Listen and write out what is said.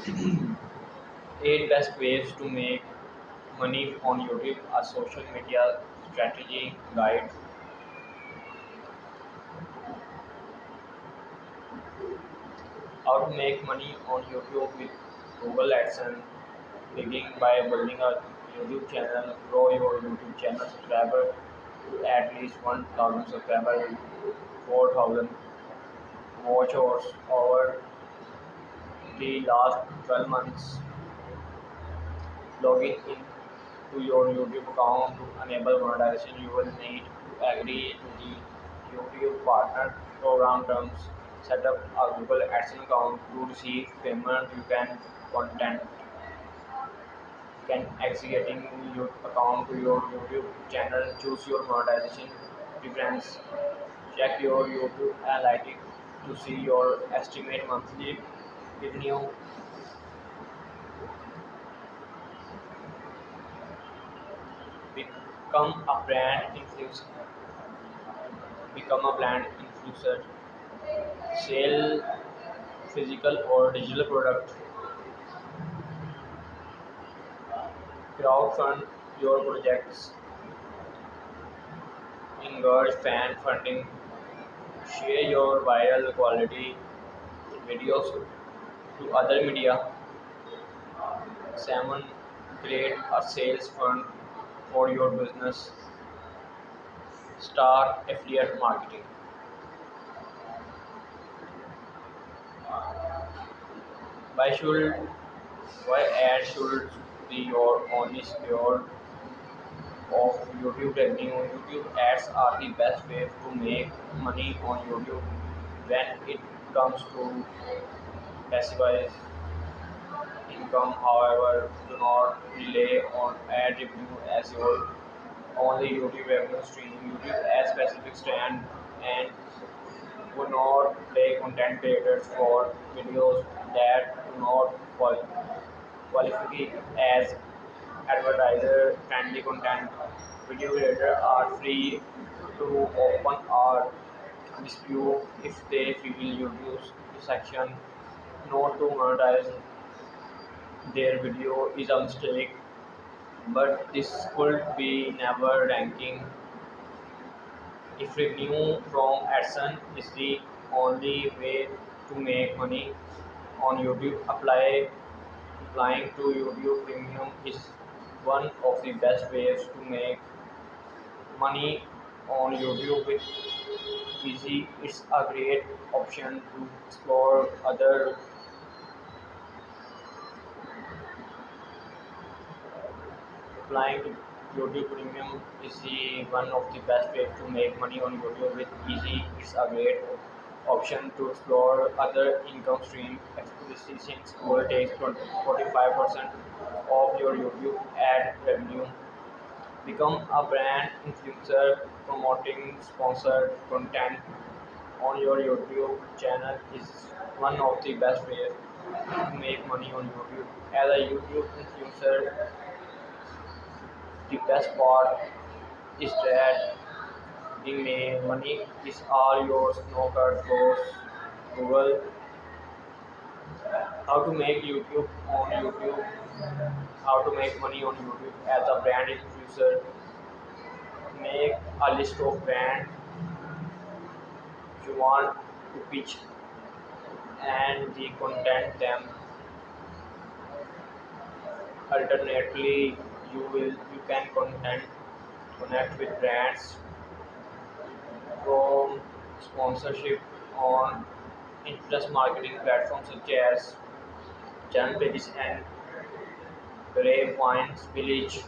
8 best ways to make money on YouTube, a social media strategy guide. How to make money on YouTube with Google AdSense. Begin by building a YouTube channel. Grow your YouTube channel subscriber to at least 1,000 subscribers, 4,000 watch hours over the last 12 months. Logging in to your YouTube account to enable monetization. You will need to agree to the YouTube partner program terms. Set up a Google AdSense account to receive payment. You can aggregating your account to your YouTube channel. Choose your monetization preference. Check your YouTube analytics to see your estimate monthly revenue. Become a brand influencer. Become a brand influencer. Sell physical or digital product. Crowdfund your projects. Engage fan funding. Share your viral quality videos to other media. 7. Create a sales fund for your business. Start affiliate marketing. Why should why ads should be your only source of YouTube revenue? YouTube ads are the best way to make money on YouTube when it comes to passive income. However, do not rely on ad revenue as your only YouTube revenue stream. YouTube has specific stand and would not pay content creators for videos that do not qualify as advertiser friendly content. Video creators are free to open or dispute if they feel YouTube's section not to monetize their video is a mistake, but this could be never ranking. If revenue from AdSense is the only way to make money on YouTube, applying to YouTube Premium is one of the best ways to make money on YouTube with easy. It's a great option to explore other. Applying to YouTube Premium is the one of the best ways to make money on YouTube with easy. It's a great option to explore other income streams, especially since Google takes 45% of your YouTube ad revenue. Become a brand influencer. Promoting sponsored content on your YouTube channel is one of the best ways to make money on YouTube. As a YouTube influencer, the best part is that the main money is all yours, no cut goes Google. How to make YouTube on YouTube? How to make money on YouTube as a brand influencer? Make a list of brands you want to pitch and the content them. Alternately, you can connect with brands from sponsorship on influence marketing platforms such as channel pages and Grapevines Village.